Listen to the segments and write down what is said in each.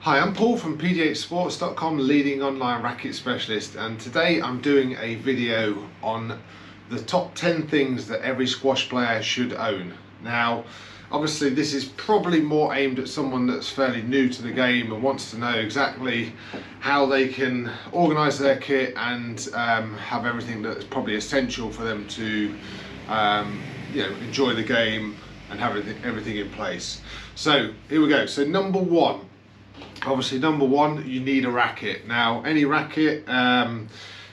Hi, I'm Paul from pdhsports.com, leading online racket specialist, and today I'm doing a video on the top 10 things that every squash player should own. Now, obviously this is probably more aimed at someone that's fairly new to the game and wants to know exactly how they can organise their kit and have everything that's probably essential for them to enjoy the game and have everything in place. So here we go. So number one, you need a racket. Now, any racket, some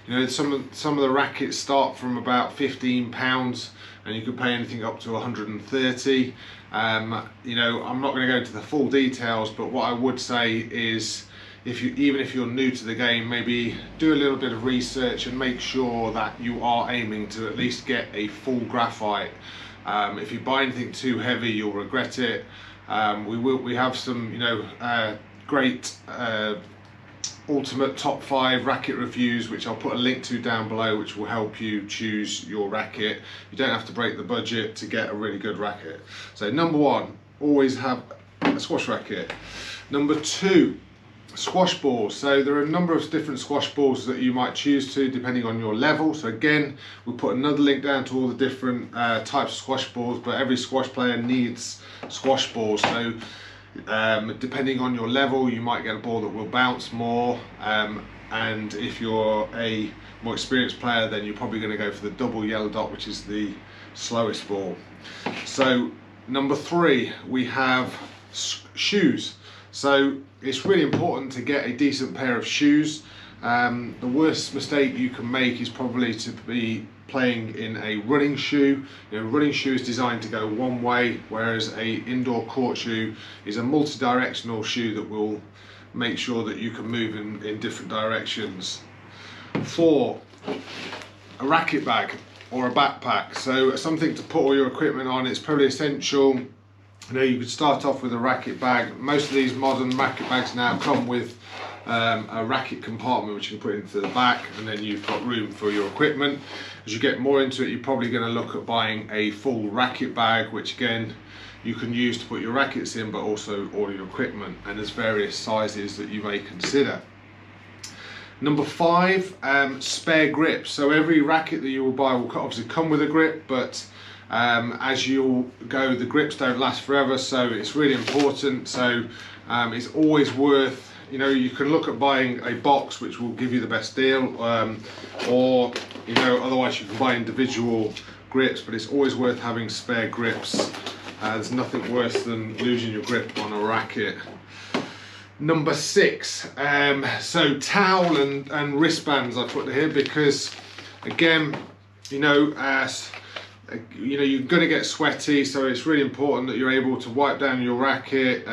of the rackets start from about £15, and you can pay anything up to 130. I'm not going to go into the full details, but what I would say is, even if you're new to the game, maybe do a little bit of research and make sure that you are aiming to at least get a full graphite. If you buy anything too heavy, you'll regret it. We have some great ultimate top 5 racket reviews, which I'll put a link to down below, which will help you choose your racket. You don't have to break the budget to get a really good racket. So number one, always have a squash racket. Number two, squash balls. So there are a number of different squash balls that you might choose to depending on your level. So again, we'll put another link down to all the different types of squash balls, but every squash player needs squash balls. So depending on your level, you might get a ball that will bounce more, and if you're a more experienced player, then you're probably going to go for the double yellow dot, which is the slowest ball. So number three, we have shoes. So it's really important to get a decent pair of shoes. The worst mistake you can make is probably to be playing in a running shoe. Running shoe is designed to go one way, whereas a indoor court shoe is a multi-directional shoe that will make sure that you can move in different directions. 4, a racket bag or a backpack. So something to put all your equipment on. It's probably essential. You could start off with a racket bag. Most of these modern racket bags now come with a racket compartment which you can put into the back, and then you've got room for your equipment. As you get more into it, you're probably going to look at buying a full racket bag, which again you can use to put your rackets in, but also all your equipment, and there's various sizes that you may consider. Number 5, spare grips. So every racket that you will buy will obviously come with a grip, but as you go, the grips don't last forever, so it's really important. So it's always worth, you can look at buying a box, which will give you the best deal, or otherwise you can buy individual grips, but it's always worth having spare grips. There's nothing worse than losing your grip on a racket. Number 6, so towel and wristbands I put here, because again, you're going to get sweaty, so it's really important that you're able to wipe down your racket,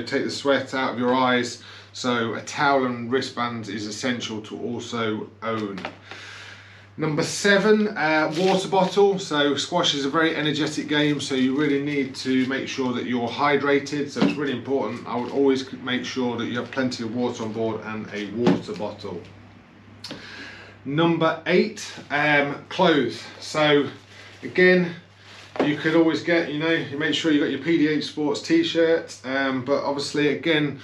take the sweat out of your eyes. So a towel and wristband is essential to also own. Number 7, water bottle. So squash is a very energetic game, so you really need to make sure that you're hydrated. So it's really important. I would always make sure that you have plenty of water on board and a water bottle. Number 8, clothes. So again, you could always get, you make sure you got your PDH Sports t-shirt, but obviously again,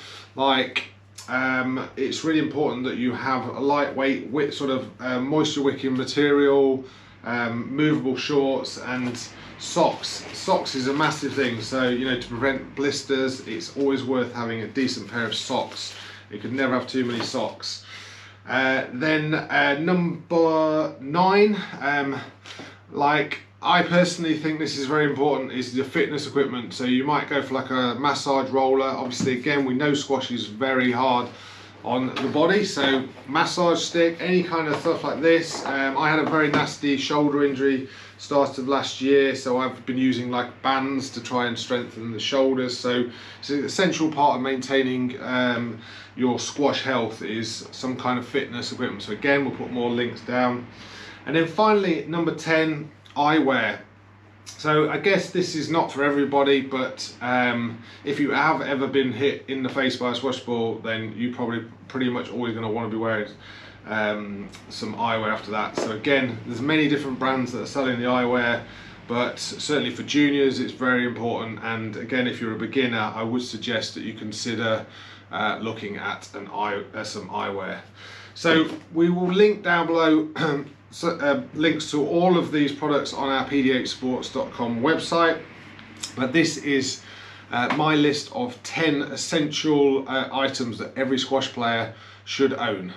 it's really important that you have a lightweight, moisture wicking material, movable shorts, and socks. Socks is a massive thing, so to prevent blisters, it's always worth having a decent pair of socks. You could never have too many socks. Then number 9, I personally think this is very important, is the fitness equipment. So you might go for like a massage roller. Obviously again, we know squash is very hard on the body, so massage stick, any kind of stuff like this. I had a very nasty shoulder injury start of last year, so I've been using like bands to try and strengthen the shoulders. So it's an essential part of maintaining your squash health is some kind of fitness equipment. So again, we'll put more links down. And then finally, number 10, eyewear. So I guess this is not for everybody, but if you have ever been hit in the face by a squash ball, then you probably pretty much always going to want to be wearing some eyewear after that. So again, there's many different brands that are selling the eyewear. but certainly for juniors it's very important. And again, if you're a beginner, I would suggest that you consider looking at some eyewear. So we will link down below links to all of these products on our pdhsports.com website, but this is my list of 10 essential items that every squash player should own.